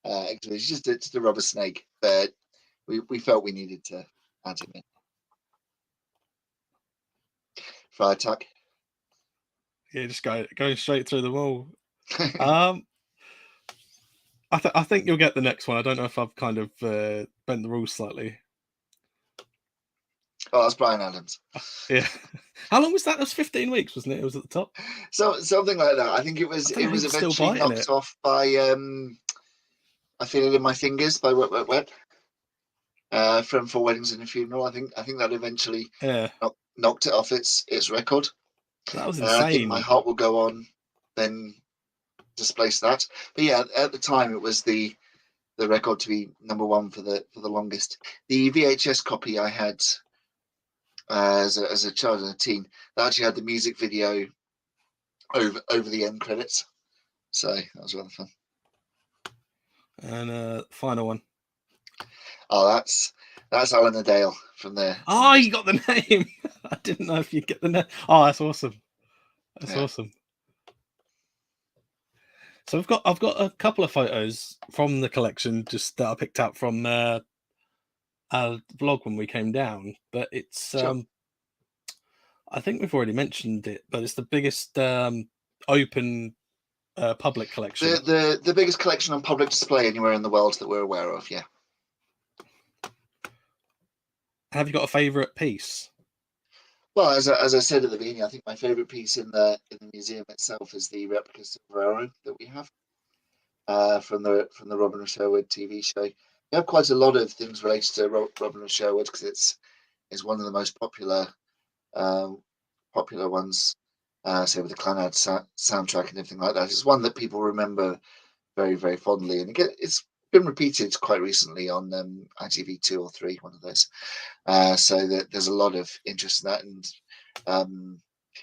exhibition, just to rub a snake, but we felt we needed to add him in. Fire attack. Yeah, just going straight through the wall. I think you'll get the next one. I don't know if I've kind of bent the rules slightly. Oh, that's Bryan Adams. Yeah. How long was that? It was 15 weeks, wasn't it? It was at the top. So something like that. I think it was eventually knocked off by I Feel It in My Fingers by Wet Wet Wet. From Four Weddings and a Funeral. I think that eventually Yeah, knocked it off its record. that was I think My insane. Heart Will Go On then displaced that. But yeah, at the time it was the record to be number one for the longest. The VHS copy I had as a child and a teen, that actually had the music video over the end credits. So that was rather fun. And final one. Oh, that's Alan Adale from there. Oh, you got the name. I didn't know if you'd get the name. Oh, that's awesome. That's awesome. So I've got a couple of photos from the collection just that I picked up from our vlog when we came down. But it's Sure. I think we've already mentioned it, but it's the biggest open public collection. The biggest collection on public display anywhere in the world that we're aware of. Yeah. Have you got a favourite piece? Well, as I said at the beginning, I think my favourite piece in the museum itself is the replica sombrero that we have from the Robin of Sherwood TV show. We have quite a lot of things related to Robin of Sherwood because it's one of the most popular ones. Say with the Clannad soundtrack and everything like that. It's one that people remember very, very fondly, and again, it's been repeated quite recently on ITV2 or 3, one of those. So that there's a lot of interest in that, and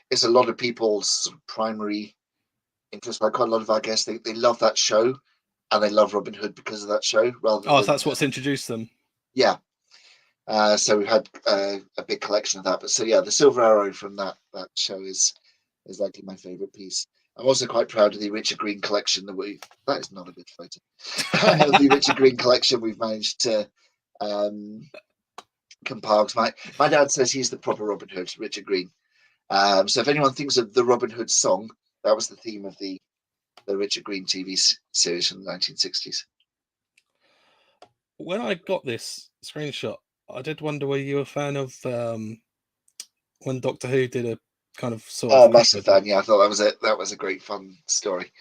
it's a lot of people's sort of primary interest. Like quite a lot of our guests, they love that show, and they love Robin Hood because of that show. Rather Oh, than so that's what's introduced them. Yeah. So we've had a big collection of that. But so yeah, the Silver Arrow from that show is likely my favourite piece. I'm also quite proud of the Richard Green collection that is not a good photo. The Richard Green collection we've managed to compile. My dad says he's the proper Robin Hood, Richard Green. So if anyone thinks of the Robin Hood song, that was the theme of the Richard Green TV series from the 1960s. When I got this screenshot, I did wonder were you a fan of when Doctor Who did a kind of sort of massive fan. Yeah, I thought that was a great fun story.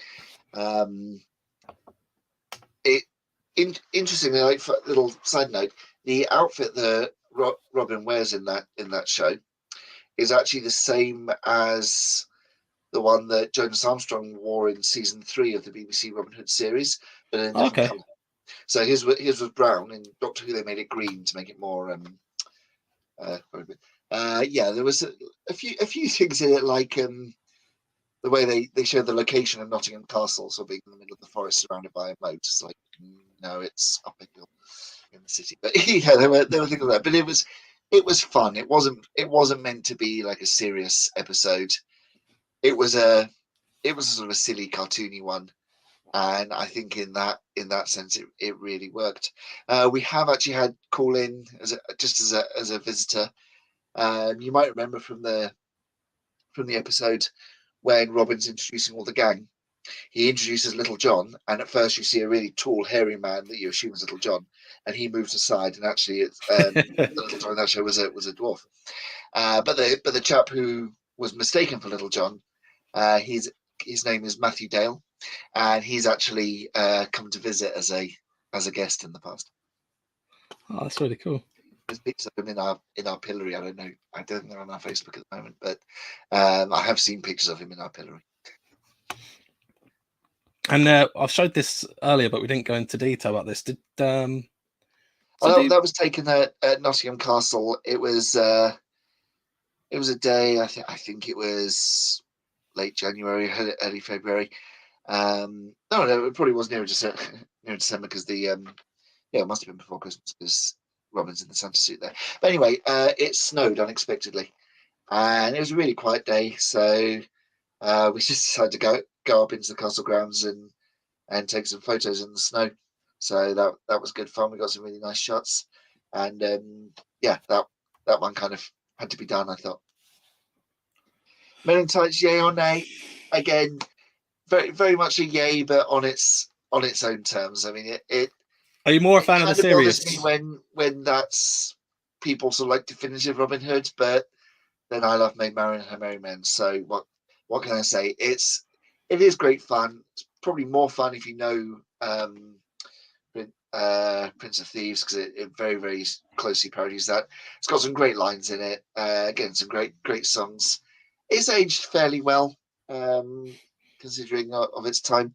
Interestingly, like for a little side note, the outfit that Robin wears in that show is actually the same as the one that Jonas Armstrong wore in season 3 of the BBC Robin Hood series, but in a different colour. So his was brown. In Doctor Who, they made it green to make it more. Yeah, there was a few things in it, like the way they showed the location of Nottingham Castle, so being in the middle of the forest surrounded by a moat. It's like, no, it's up a hill in the city. But yeah, there were things like that. But it was fun. It wasn't meant to be like a serious episode. It was a sort of a silly, cartoony one. And I think in that sense, it really worked. We have actually had call in as a visitor. You might remember from the episode when Robin's introducing all the gang. He introduces Little John, and at first you see a really tall, hairy man that you assume is Little John, and he moves aside, and actually, it's the Little John in that show was a dwarf. But the chap who was mistaken for Little John, his name is Matthew Dale, and he's actually come to visit as a guest in the past. Oh, that's really cool. There's pictures of him in our pillory. I don't know. I don't think they're on our Facebook at the moment, but I have seen pictures of him in our pillory. And I've showed this earlier, but we didn't go into detail about this. That was taken at Nottingham Castle. It was a day. I think it was late January, early February. No, it probably was near December because it must have been before Christmas because Robin's in the Santa suit there. But anyway, it snowed unexpectedly, and it was a really quiet day. So we just decided to go up into the castle grounds and take some photos in the snow. So that was good fun. We got some really nice shots, and that one kind of had to be done, I thought. Men in Tights, yay or nay? Again, very very much a yay, but on its own terms. I mean, it. Are you more a fan of the series? It bothers me when that's people sort of like definitive Robin Hood, but then I love Maid Marian and Her Merry Men. So what can I say? It is great fun. It's probably more fun if you know Prince of Thieves, because it very, very closely parodies that. It's got some great lines in it. Again, some great songs. It's aged fairly well, considering of its time.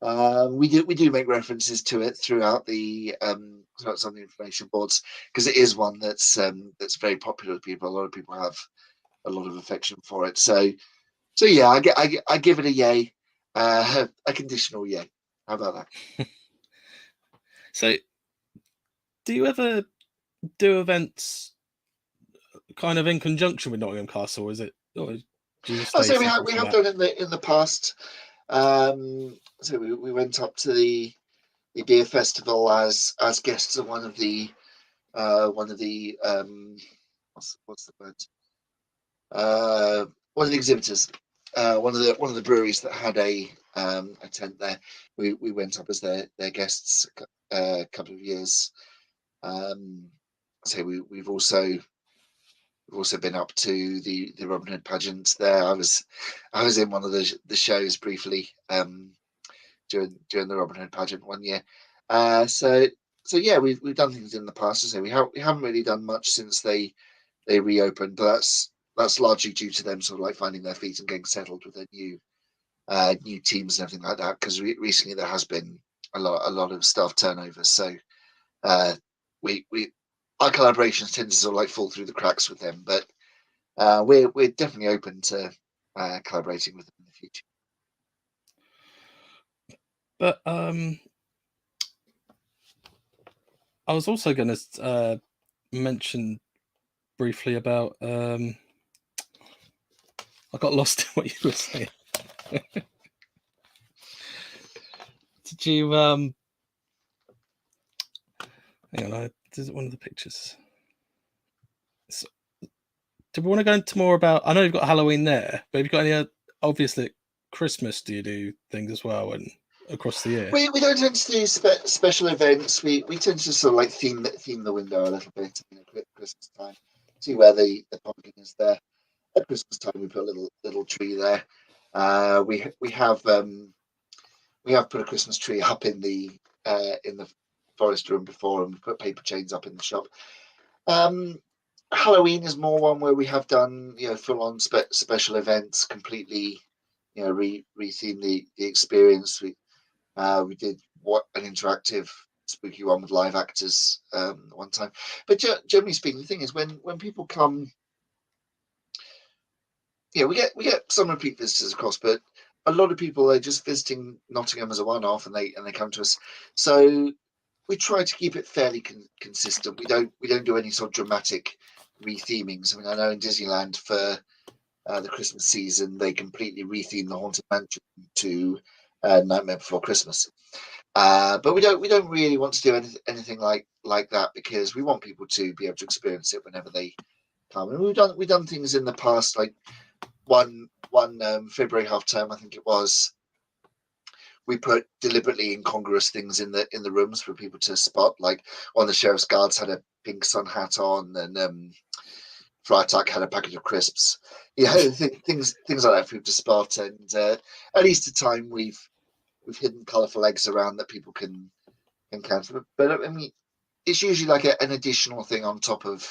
We do make references to it throughout some of the information boards, because it is one that's very popular with people. A lot of people have a lot of affection for it. So yeah, I give it a yay, a conditional yay. How about that? So, do you ever do events kind of in conjunction with Nottingham Castle? Is it, or do you just I stay say separate we from have that? done it in the past. So we went up to the beer festival as guests of one of the what's the word? One of the exhibitors, one of the breweries that had a tent there. We went up as their guests a couple of years. So we've also been up to the Robin Hood pageant there. I was in one of the shows briefly during the Robin Hood pageant one year. So yeah, we've done things in the past. So we haven't really done much since they reopened, but that's largely due to them sort of like finding their feet and getting settled with their new teams and everything like that. Because recently there has been a lot of staff turnover. So we our collaborations tend to sort of like fall through the cracks with them, but we're definitely open to collaborating with them in the future. But I was also going to mention briefly about. I got lost in what you were saying. Did you hang on? This is one of the pictures. So, do we want to go into more about? I know you've got Halloween there, but have you got any? Obviously, Christmas. Do you do things as well and across the year? We don't tend to do special events. We tend to sort of like theme the window a little bit. Christmas time, see where the pumpkin is there. At Christmas time, we put a little tree there. We have put a Christmas tree up in the forest room before, and we put paper chains up in the shop. Halloween is more one where we have done full on special events, completely retheme the experience. We did an interactive spooky one with live actors one time. But generally speaking, the thing is when people come, we get some repeat visitors, of course, but a lot of people are just visiting Nottingham as a one-off, and they come to us. So we try to keep it fairly consistent. We don't do any sort of dramatic rethemings. I mean, I know in Disneyland for the Christmas season, they completely retheme the Haunted Mansion to Nightmare Before Christmas. But we don't really want to do anything like that, because we want people to be able to experience it whenever they come. And we've done things in the past, like one February half term, I think it was. We put deliberately incongruous things in the rooms for people to spot. Like one of the sheriff's guards had a pink sun hat on, and Freitag had a package of crisps. Things like that for people to spot. And at Easter time, we've hidden colourful eggs around that people can count. But I mean, it's usually like an additional thing on top of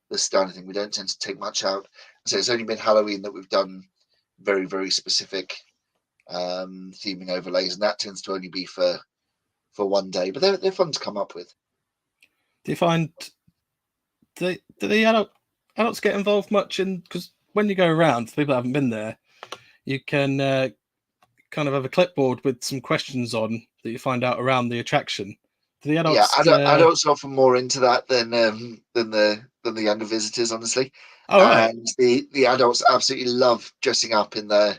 the standard thing. We don't tend to take much out. So it's only been Halloween that we've done very, very specific theming overlays, and that tends to only be for one day. But they're fun to come up with. Do you find do the adults get involved much in? Because when you go around, people that haven't been there, you can kind of have a clipboard with some questions on that you find out around the attraction. Do the adults? Adults are often more into that than the younger visitors, honestly. Oh, right. And the adults absolutely love dressing up in the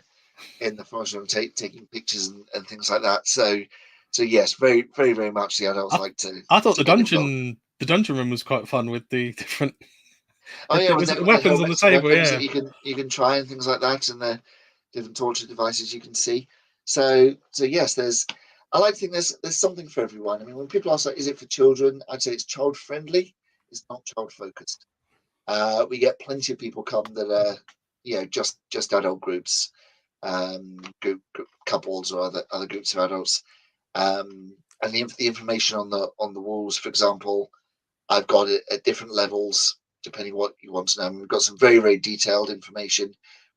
forest room, taking pictures and things like that. So yes, very, very, very much the adults like to. I thought to get involved. the dungeon room was quite fun with the different. Oh yeah, Was with it the the weapons on the helmets and table? weapons Yeah. that you can try and things like that, and the different torture devices you can see. So yes, I like to think there's something for everyone. I mean, when people ask, like, is it for children? I'd say it's child friendly. It's not child focused. We get plenty of people come that are just adult groups, group couples or other groups of adults. and the information on the walls, for example, I've got it at different levels depending what you want to know. We've got some very, very detailed information.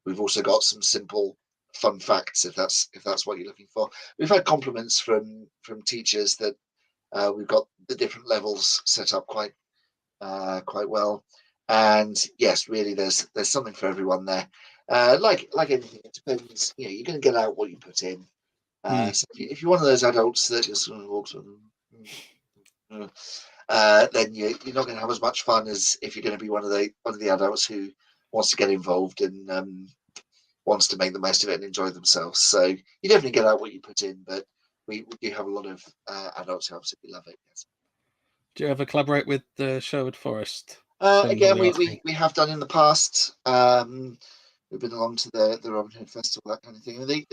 We've also got some simple fun facts if that's what you're looking for. We've had compliments from teachers that we've got the different levels set up quite well. And yes, really, there's something for everyone there. Like anything, it depends. You know, you're going to get out what you put in. So if you're one of those adults that just sort of walks then you're not going to have as much fun as if you're going to be one of the adults who wants to get involved and wants to make the most of it and enjoy themselves. So you definitely get out what you put in, but we do have a lot of adults who absolutely love it. Yes. Do you ever collaborate with the Sherwood Forest? Again, we have done in the past. We've been along to the Robin Hood Festival, that kind of thing. And they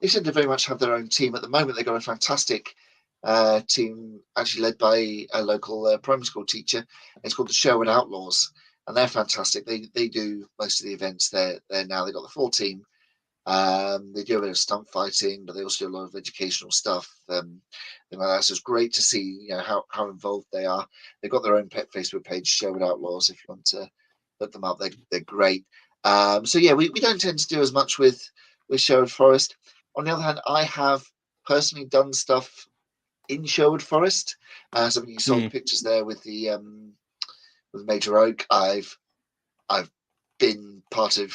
seem to very much have their own team at the moment. They've got a fantastic team, actually led by a local primary school teacher. It's called the Sherwood Outlaws, and they're fantastic. They do most of the events there now. They've got the full team. They do a bit of stunt fighting, but they also do a lot of educational stuff. Things like that. So it's great to see, how involved they are. They've got their own pet Facebook page, Sherwood Outlaws. If you want to look them up, they're great. So yeah, we don't tend to do as much with Sherwood Forest. On the other hand, I have personally done stuff in Sherwood Forest. So when you saw the pictures there with the Major Oak, I've been part of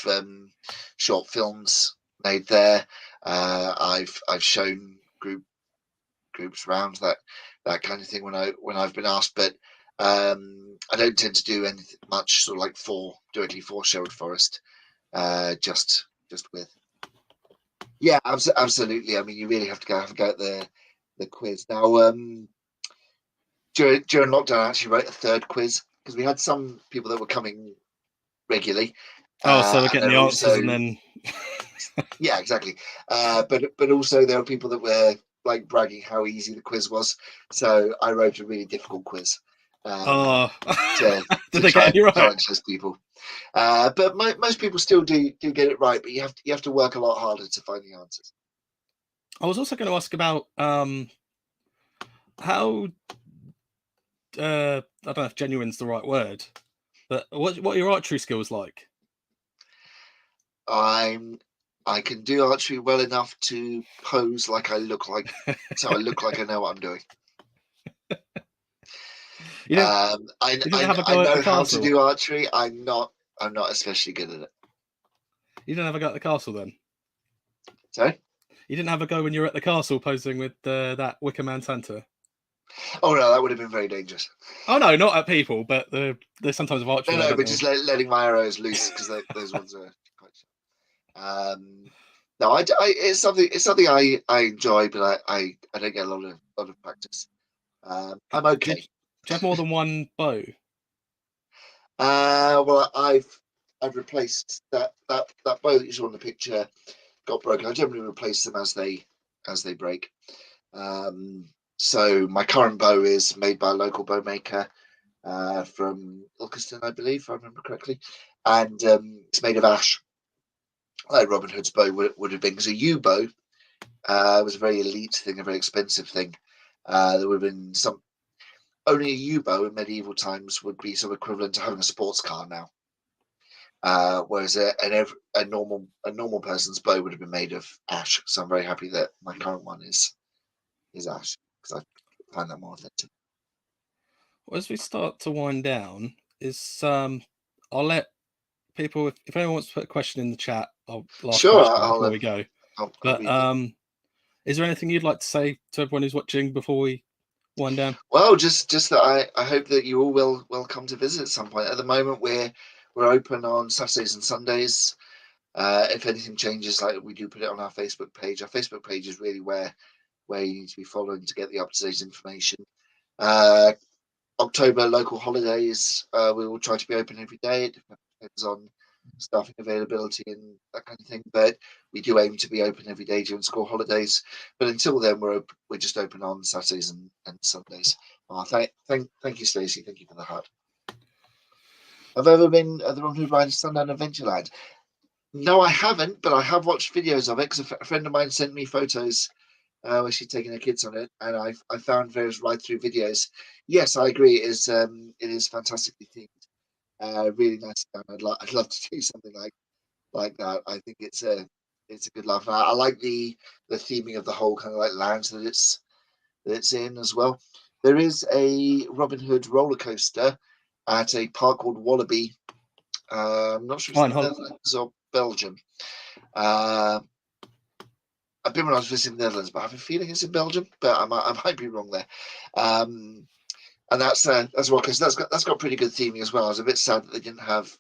short films made there. I've shown groups around that kind of thing when I've been asked, but I don't tend to do anything much sort of like directly for Sherwood Forest. Just with. Yeah, absolutely. I mean, you really have to have a go at the quiz. Now, during lockdown, I actually wrote a third quiz because we had some people that were coming regularly. So we're getting the answers and then. Yeah, exactly. But also there were people that were like bragging how easy the quiz was. So I wrote a really difficult quiz. Did they get any right? Challenge those people. But most people still do get it right, but you have to work a lot harder to find the answers. I was also going to ask about how I don't know if genuine's the right word, but what are your archery skills like? I can do archery well enough to pose like I look like, so I look like I know what I'm doing. I know how to do archery. I'm not especially good at it. You didn't have a go at the castle then? Sorry? You didn't have a go when you were at the castle posing with that Wicker Man Santa? Oh no, that would have been very dangerous. Oh no, not at people, but there's sometimes of archery. No, but just letting my arrows loose because those ones are quite. No, it's something I enjoy, but I don't get a lot of practice. I'm okay. Do you have more than one bow? Well, I've replaced that bow that you saw in the picture. Got broken. I generally replace them as they break. So my current bow is made by a local bow maker from Ilkeston, I believe, if I remember correctly, and it's made of ash, like Robin Hood's bow would have been. Because a yew bow was a very elite thing, a very expensive thing. There would have been only a yew bow in medieval times would be sort of equivalent to having a sports car now. Whereas a normal person's bow would have been made of ash. So I'm very happy that my current one is ash because I find that more authentic. Well, as we start to wind down, I'll let people, if anyone wants to put a question in the chat, I'll last question before we go. Is there anything you'd like to say to everyone who's watching before we wind down? Well, just that I hope that you all will come to visit at some point. At the moment, we're open on Saturdays and Sundays. If anything changes, like we do put it on our Facebook page. Our Facebook page is really where you need to be following to get the up-to-date information. October local holidays, we will try to be open every day. It depends on staffing availability and that kind of thing, but we do aim to be open every day during school holidays. But until then, we're just open on Saturdays and Sundays. Thank you, Stacey. Thank you for the heart. Have I ever been at the Robin Hood Ride Sundown Adventureland? No, I haven't, but I have watched videos of it because a friend of mine sent me photos where she's taking her kids on it, and I found various ride-through videos. Yes, I agree. It is fantastically themed. Really nice. I'd love to do something like that. I think it's a good laugh. I like the theming of the whole kind of like lounge that it's in as well. There is a Robin Hood roller coaster at a park called Wallaby. I'm not sure if it's Netherlands or Belgium. I've been when I was visiting the Netherlands, but I have a feeling it's in Belgium, but I might be wrong there. And that's a roller coaster. That's got pretty good theming as well. I was a bit sad that they didn't have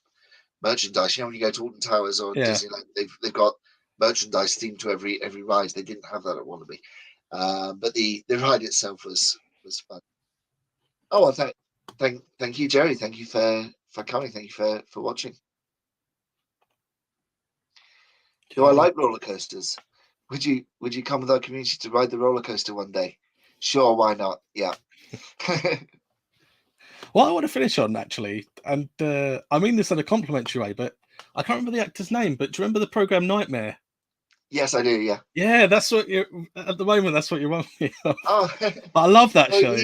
merchandise. You know, when you go to Alton Towers or Disneyland, they've got merchandise themed to every ride. They didn't have that at Wallaby, but the ride itself was fun. Oh, well, thank you, Jerry. Thank you for coming. Thank you for watching. Do I like roller coasters? Would you come with our community to ride the roller coaster one day? Sure, why not? Yeah. Well, I want to finish on actually, and I mean this in a complimentary way, but I can't remember the actor's name. But do you remember the program Nightmare? Yes, I do. Yeah. Yeah, that's what you're at the moment. That's what you want me of. Oh, I love that show.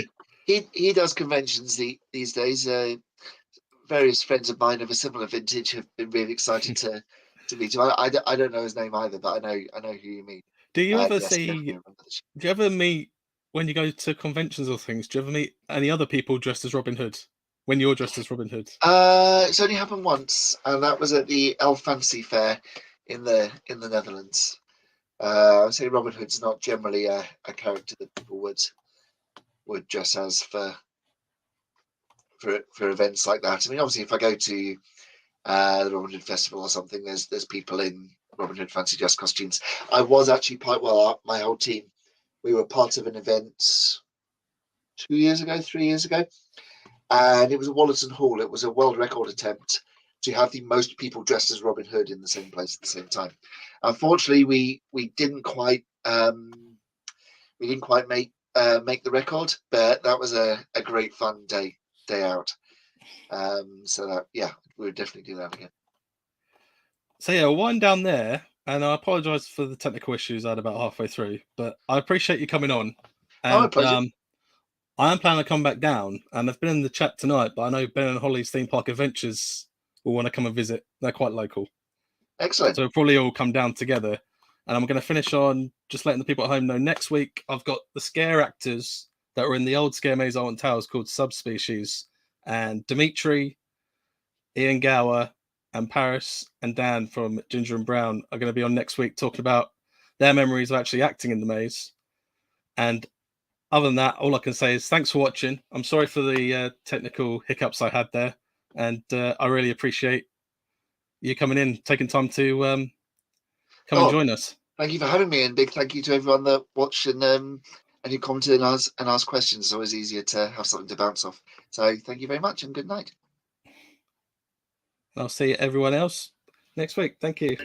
He does conventions these days. Various friends of mine of a similar vintage have been really excited to meet him. I don't know his name either, but I know who you mean. Do you ever yes, see? Do you ever meet when you go to conventions or things? Do you ever meet any other people dressed as Robin Hood when you're dressed as Robin Hood? It's only happened once, and that was at the Elf Fancy Fair in the Netherlands. I would say Robin Hood's not generally a character that people would dress as for events like that. I mean, obviously, if I go to the Robin Hood Festival or something, there's people in Robin Hood fancy dress costumes. I was actually my whole team, we were part of an event 3 years ago, and it was at Wallerton Hall. It was a world record attempt to have the most people dressed as Robin Hood in the same place at the same time. Unfortunately, we didn't quite make the record, but that was a great fun day out. So that, yeah, we would definitely do that again. So yeah, we'll wind down there, and I apologise for the technical issues I had about halfway through, but I appreciate you coming on. And my pleasure. I am planning to come back down, and I've been in the chat tonight, but I know Ben and Holly's Theme Park Adventures will want to come and visit. They're quite local. Excellent. So we'll probably all come down together. And I'm going to finish on just letting the people at home know next week I've got the scare actors that were in the old Scare Maze Alton Towers called Subspecies, and Dimitri, Ian Gower, and Paris and Dan from Ginger and Brown are going to be on next week talking about their memories of actually acting in the maze. And other than that, all I can say is thanks for watching. I'm sorry for the technical hiccups I had there, and I really appreciate you coming in, taking time to come and join us. Thank you for having me, and big thank you to everyone that watched and who commented and asked questions. It's always easier to have something to bounce off. So thank you very much, and good night. I'll see everyone else next week. Thank you.